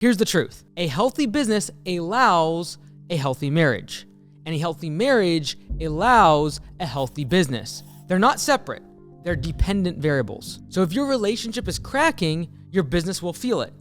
Here's the truth. A healthy business allows a healthy marriage, and a healthy marriage allows a healthy business. They're not separate. They're dependent variables. So if your relationship is cracking, your business will feel it.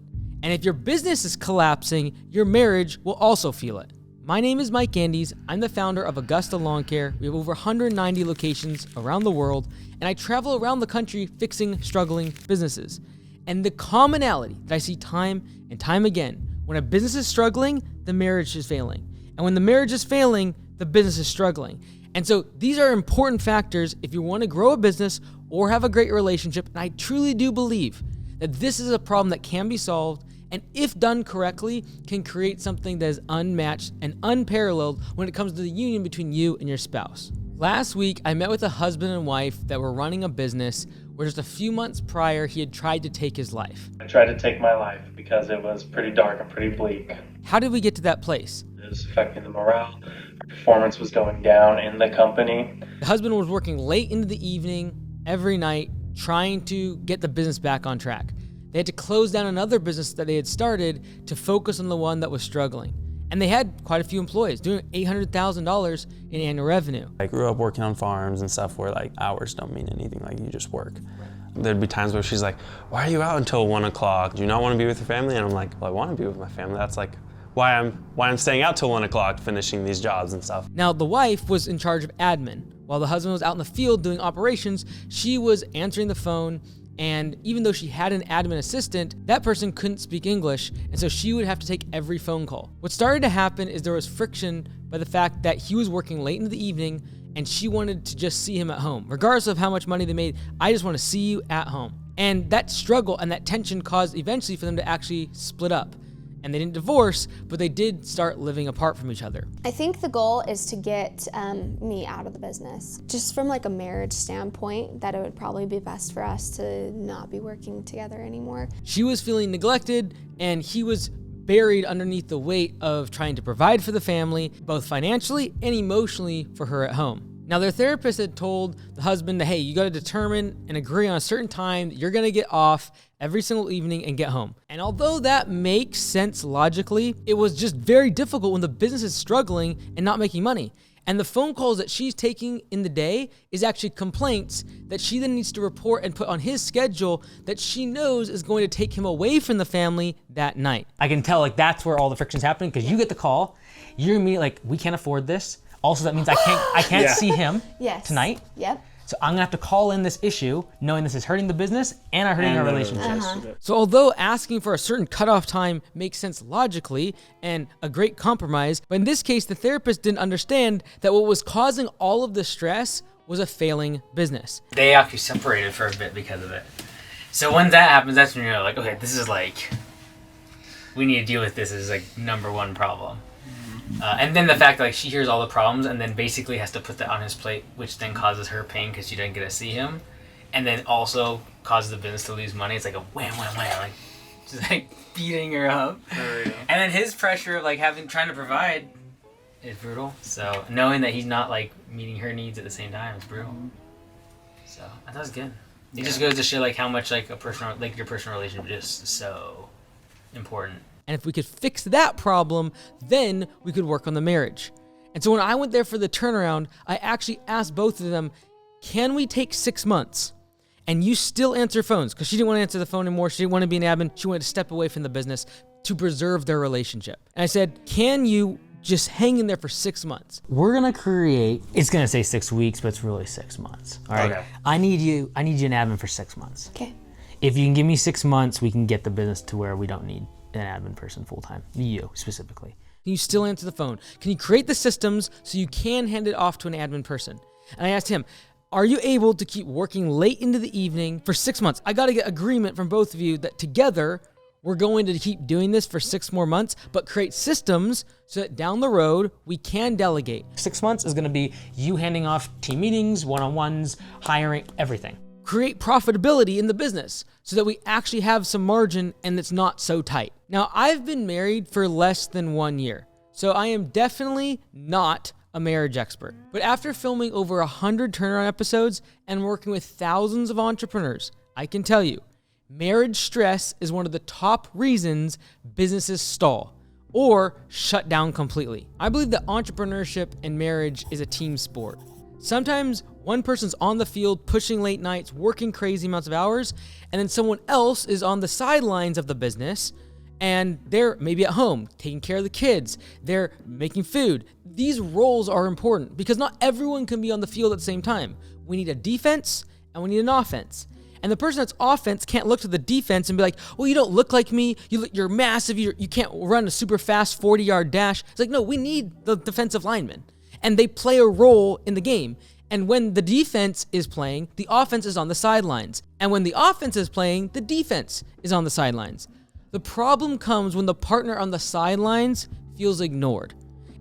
And if your business is collapsing, your marriage will also feel it. My name is Mike Andes. I'm the founder of Augusta Lawn Care. We have over 190 locations around the world, and I travel around the country fixing struggling businesses. And the commonality that I see time and time again, when a business is struggling, the marriage is failing. And when the marriage is failing, the business is struggling. And so these are important factors if you want to grow a business or have a great relationship. And I truly do believe that this is a problem that can be solved, and if done correctly, can create something that is unmatched and unparalleled when it comes to the union between you and your spouse. Last week, I met with a husband and wife that were running a business where just a few months prior, he had tried to take his life. I tried to take my life because it was pretty dark and pretty bleak. How did we get to that place? It was affecting the morale. Performance was going down in the company. The husband was working late into the evening, every night, trying to get the business back on track. They had to close down another business that they had started to focus on the one that was struggling. And they had quite a few employees, doing $800,000 in annual revenue. I grew up working on farms and stuff where like hours don't mean anything, like you just work. There'd be times where she's like, why are you out until 1 o'clock? Do you not want to be with your family? And I'm like, well, I want to be with my family. That's like why I'm staying out till 1 o'clock finishing these jobs and stuff. Now, the wife was in charge of admin. While the husband was out in the field doing operations, she was answering the phone. And even though she had an admin assistant, that person couldn't speak English, and so she would have to take every phone call. What started to happen is there was friction by the fact that he was working late into the evening and she wanted to just see him at home. Regardless of how much money they made, I just want to see you at home. And that struggle and that tension caused eventually for them to actually split up. And they didn't divorce, but they did start living apart from each other. I think the goal is to get me out of the business. Just from like a marriage standpoint, that it would probably be best for us to not be working together anymore. She was feeling neglected, and he was buried underneath the weight of trying to provide for the family, both financially and emotionally for her at home. Now, their therapist had told the husband that, hey, you got to determine and agree on a certain time that you're going to get off every single evening and get home. And although that makes sense logically, it was just very difficult when the business is struggling and not making money. And the phone calls that she's taking in the day is actually complaints that she then needs to report and put on his schedule that she knows is going to take him away from the family that night. I can tell like that's where all the friction's happening, because you get the call, you're immediately like, we can't afford this. Also, that means I can't Yeah. see him tonight. Yep. So I'm gonna have to call in this issue, knowing this is hurting the business and hurting our relationship. So although asking for a certain cutoff time makes sense logically and a great compromise, but in this case, the therapist didn't understand that what was causing all of the stress was a failing business. They actually separated for a bit because of it. So when that happens, that's when you're like, okay, this is like, we need to deal with this as like number one problem. And then the fact that like she hears all the problems and then basically has to put that on his plate, which then causes her pain because she didn't get to see him, and then also causes the business to lose money. It's like a wham, wham, wham, like just like beating her up. And then his pressure of like trying to provide is brutal. So knowing that he's not like meeting her needs at the same time is brutal. So I thought it was good. It just goes to show like how much like your personal relationship is so important. And if we could fix that problem, then we could work on the marriage. And so when I went there for the turnaround, I actually asked both of them, can we take 6 months? And you still answer phones, because she didn't want to answer the phone anymore. She didn't want to be an admin. She wanted to step away from the business to preserve their relationship. And I said, can you just hang in there for 6 months? We're gonna create, it's gonna say 6 weeks, but it's really 6 months. All right. Okay. I need you an admin for 6 months. Okay. If you can give me 6 months, we can get the business to where we don't need an admin person full time. You specifically. Can you still answer the phone? Can you create the systems so you can hand it off to an admin person? And I asked him, are you able to keep working late into the evening for 6 months? I got to get agreement from both of you that together we're going to keep doing this for 6 more months, but create systems so that down the road we can delegate. 6 months is gonna be you handing off team meetings, one-on-ones, hiring, everything. Create profitability in the business so that we actually have some margin and it's not so tight. Now, I've been married for less than 1 year, so I am definitely not a marriage expert. But after filming over 100 turnaround episodes and working with thousands of entrepreneurs, I can tell you, marriage stress is one of the top reasons businesses stall or shut down completely. I believe that entrepreneurship and marriage is a team sport. Sometimes one person's on the field pushing late nights, working crazy amounts of hours, and then someone else is on the sidelines of the business and they're maybe at home taking care of the kids, they're making food. These roles are important because not everyone can be on the field at the same time. We need a defense and we need an offense. And the person that's offense can't look to the defense and be like, well, you don't look like me. You're massive. You can't run a super fast 40-yard dash. It's like, no, we need the defensive linemen. And they play a role in the game. And when the defense is playing, the offense is on the sidelines. And when the offense is playing, the defense is on the sidelines. The problem comes when the partner on the sidelines feels ignored.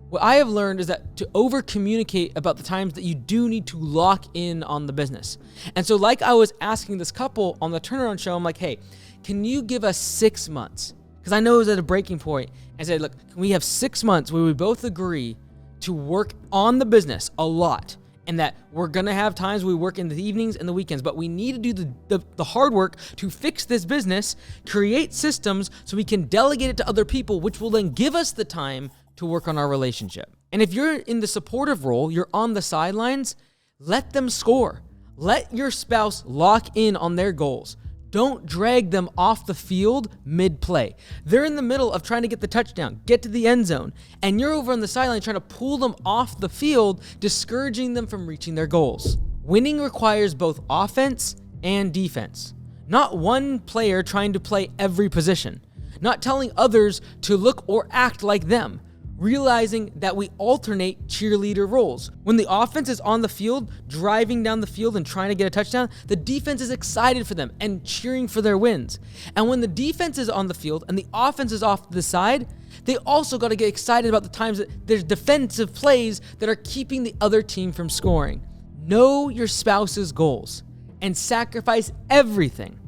What I have learned is that to over-communicate about the times that you do need to lock in on the business. And so like I was asking this couple on the turnaround show, I'm like, hey, can you give us 6 months? Because I know it was at a breaking point. And I said, look, can we have 6 months where we both agree to work on the business a lot? And that we're gonna have times we work in the evenings and the weekends, but we need to do the hard work to fix this business, create systems so we can delegate it to other people, which will then give us the time to work on our relationship. And if you're in the supportive role, you're on the sidelines, let them score. Let your spouse lock in on their goals. Don't drag them off the field mid-play. They're in the middle of trying to get the touchdown, get to the end zone, and you're over on the sideline trying to pull them off the field, discouraging them from reaching their goals. Winning requires both offense and defense. Not one player trying to play every position. Not telling others to look or act like them. Realizing that we alternate cheerleader roles. When the offense is on the field, driving down the field and trying to get a touchdown, the defense is excited for them and cheering for their wins. And when the defense is on the field and the offense is off to the side, they also got to get excited about the times that there's defensive plays that are keeping the other team from scoring. Know your spouse's goals and sacrifice everything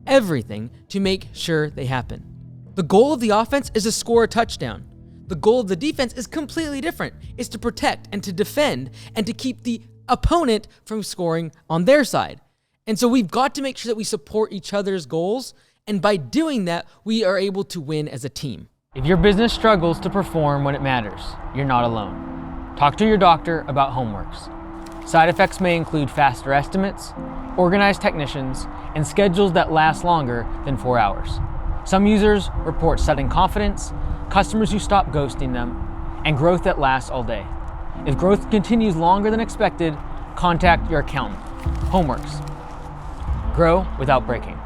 to make sure they happen. The goal of the offense is to score a touchdown. The goal of the defense is completely different. It's to protect and to defend and to keep the opponent from scoring on their side. And so we've got to make sure that we support each other's goals. And by doing that, we are able to win as a team. If your business struggles to perform when it matters, you're not alone. Talk to your doctor about Homeworks. Side effects may include faster estimates, organized technicians, and schedules that last longer than 4 hours. Some users report sudden confidence, customers who stop ghosting them, and growth that lasts all day. If growth continues longer than expected, contact your accountant. Homeworks. Grow without breaking.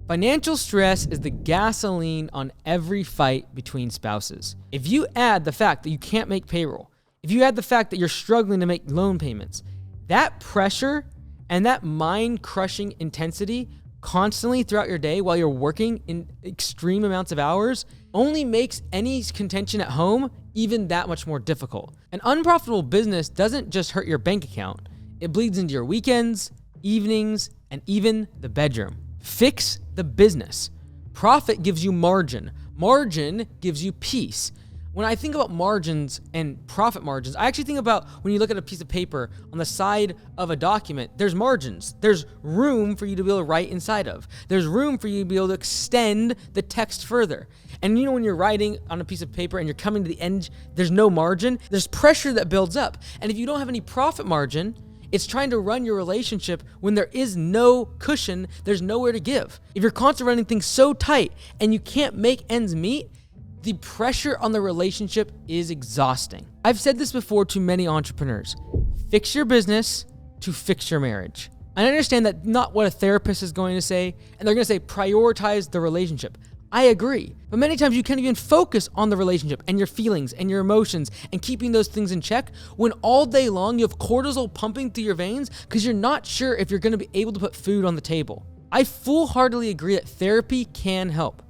Financial stress is the gasoline on every fight between spouses. If you add the fact that you can't make payroll, if you add the fact that you're struggling to make loan payments, that pressure and that mind-crushing intensity constantly throughout your day while you're working in extreme amounts of hours only makes any contention at home even that much more difficult. An unprofitable business doesn't just hurt your bank account. It bleeds into your weekends, evenings, and even the bedroom. Fix the business. Profit gives you margin. Margin gives you peace. When I think about margins and profit margins, I actually think about when you look at a piece of paper on the side of a document, there's margins. There's room for you to be able to write inside of. There's room for you to be able to extend the text further. And you know when you're writing on a piece of paper and you're coming to the end, there's no margin, there's pressure that builds up. And if you don't have any profit margin, it's trying to run your relationship when there is no cushion, there's nowhere to give. If you're constantly running things so tight and you can't make ends meet, the pressure on the relationship is exhausting. I've said this before to many entrepreneurs. Fix your business to fix your marriage. I understand that not what a therapist is going to say, and they're going to say prioritize the relationship. I agree. But many times you can't even focus on the relationship and your feelings and your emotions and keeping those things in check when all day long you have cortisol pumping through your veins because you're not sure if you're going to be able to put food on the table. I full-heartedly agree that therapy can help,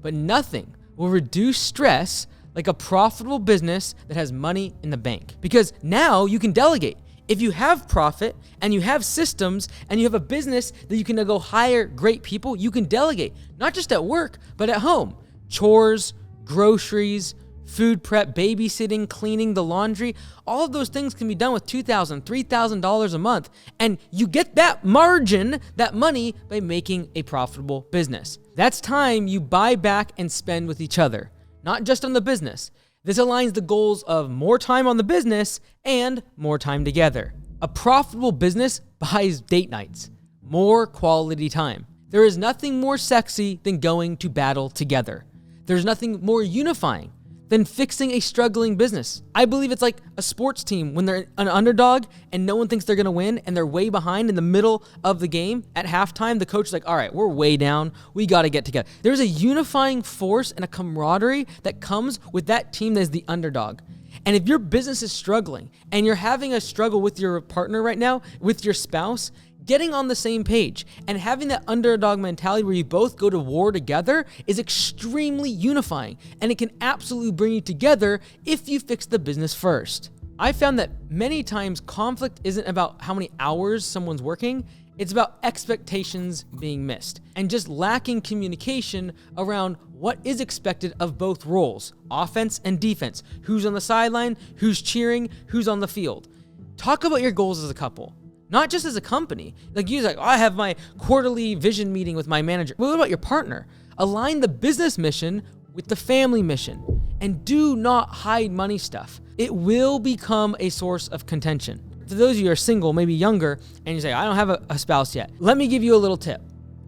but nothing will reduce stress like a profitable business that has money in the bank. Because now you can delegate. If you have profit and you have systems and you have a business that you can go hire great people, you can delegate, not just at work, but at home. Chores, groceries, food prep, babysitting, cleaning, the laundry. All of those things can be done with $2,000, $3,000 a month. And you get that margin, that money, by making a profitable business. That's time you buy back and spend with each other, not just on the business. This aligns the goals of more time on the business and more time together. A profitable business buys date nights, more quality time. There is nothing more sexy than going to battle together. There's nothing more unifying than fixing a struggling business. I believe it's like a sports team when they're an underdog and no one thinks they're gonna win and they're way behind in the middle of the game. At halftime, the coach is like, all right, we're way down. We gotta get together. There's a unifying force and a camaraderie that comes with that team that is the underdog. And if your business is struggling and you're having a struggle with your partner right now, with your spouse, getting on the same page and having that underdog mentality where you both go to war together is extremely unifying, and it can absolutely bring you together if you fix the business first. I found that many times conflict isn't about how many hours someone's working, it's about expectations being missed and just lacking communication around what is expected of both roles, offense and defense, who's on the sideline, who's cheering, who's on the field. Talk about your goals as a couple. Not just as a company. Like you're like, oh, I have my quarterly vision meeting with my manager. Well, what about your partner? Align the business mission with the family mission, and do not hide money stuff. It will become a source of contention. For those of you who are single, maybe younger, and you say, I don't have a spouse yet. Let me give you a little tip.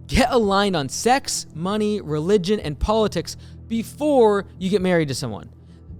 Get aligned on sex, money, religion, and politics before you get married to someone.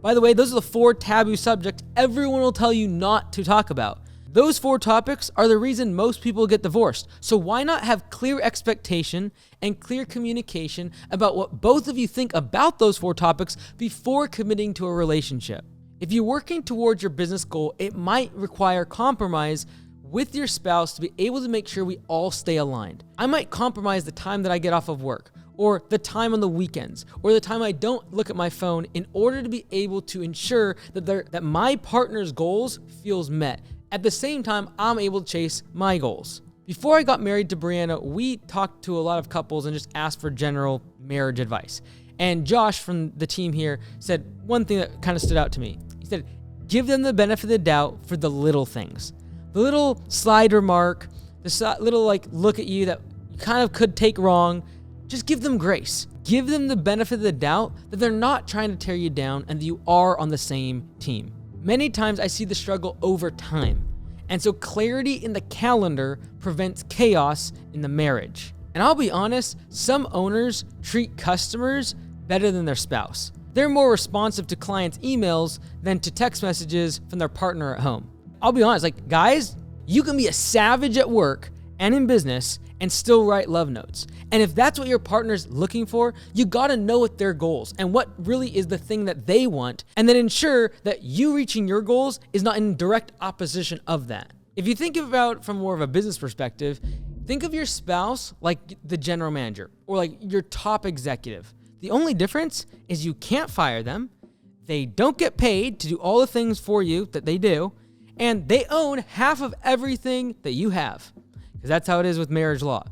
By the way, those are the 4 taboo subjects everyone will tell you not to talk about. Those 4 topics are the reason most people get divorced. So why not have clear expectation and clear communication about what both of you think about those 4 topics before committing to a relationship? If you're working towards your business goal, it might require compromise with your spouse to be able to make sure we all stay aligned. I might compromise the time that I get off of work, or the time on the weekends, or the time I don't look at my phone in order to be able to ensure that my partner's goals feels met. At the same time, I'm able to chase my goals. Before I got married to Brianna, we talked to a lot of couples and just asked for general marriage advice. And Josh from the team here said one thing that kind of stood out to me. He said, give them the benefit of the doubt for the little things. The little slide remark, the little look at you that you kind of could take wrong. Just give them grace. Give them the benefit of the doubt that they're not trying to tear you down and that you are on the same team. Many times I see the struggle over time. And so clarity in the calendar prevents chaos in the marriage. And I'll be honest, some owners treat customers better than their spouse. They're more responsive to clients' emails than to text messages from their partner at home. I'll be honest, guys, you can be a savage at work and in business and still write love notes. And if that's what your partner's looking for, you gotta know what their goals and what really is the thing that they want, and then ensure that you reaching your goals is not in direct opposition of that. If you think about from more of a business perspective, think of your spouse like the general manager or like your top executive. The only difference is you can't fire them, they don't get paid to do all the things for you that they do, and they own half of everything that you have. Because that's how it is with marriage law.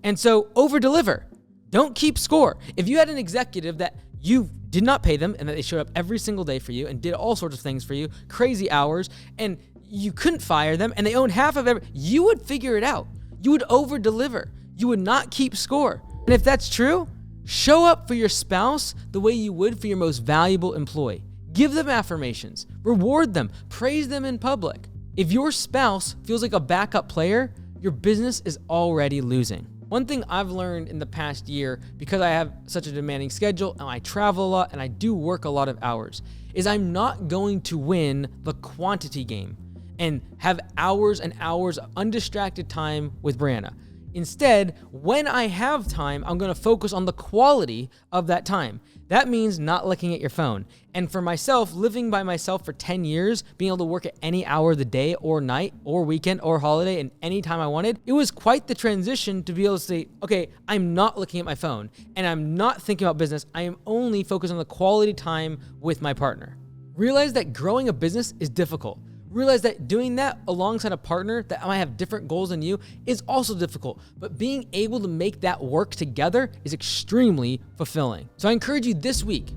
And so over deliver. Don't keep score. If you had an executive that you did not pay them and that they showed up every single day for you and did all sorts of things for you, crazy hours, and you couldn't fire them and they own half of everything, you would figure it out. You would over deliver. You would not keep score. And if that's true, show up for your spouse the way you would for your most valuable employee. Give them affirmations, reward them, praise them in public. If your spouse feels like a backup player, your business is already losing. One thing I've learned in the past year, because I have such a demanding schedule and I travel a lot and I do work a lot of hours, is I'm not going to win the quantity game and have hours and hours of undistracted time with Brianna. Instead, when I have time, I'm gonna focus on the quality of that time. That means not looking at your phone. And for myself, living by myself for 10 years, being able to work at any hour of the day or night or weekend or holiday and any time I wanted, it was quite the transition to be able to say, okay, I'm not looking at my phone and I'm not thinking about business. I am only focused on the quality time with my partner. Realize that growing a business is difficult. Realize that doing that alongside a partner that might have different goals than you is also difficult, but being able to make that work together is extremely fulfilling. So I encourage you this week,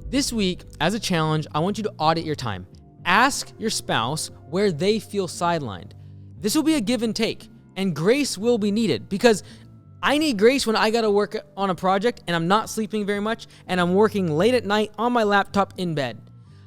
as a challenge, I want you to audit your time. Ask your spouse where they feel sidelined. This will be a give and take, and grace will be needed, because I need grace when I gotta work on a project and I'm not sleeping very much and I'm working late at night on my laptop in bed.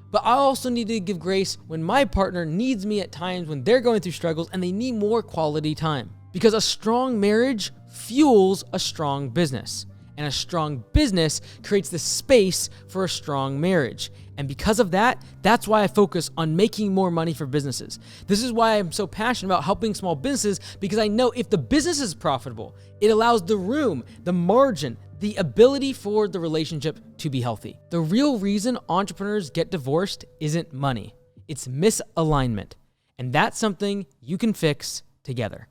But I also need to give grace when my partner needs me at times when they're going through struggles and they need more quality time. Because a strong marriage fuels a strong business. And a strong business creates the space for a strong marriage. And because of that, that's why I focus on making more money for businesses. This is why I'm so passionate about helping small businesses, because I know if the business is profitable, it allows the room, the margin, the ability for the relationship to be healthy. The real reason entrepreneurs get divorced isn't money, it's misalignment. And that's something you can fix together.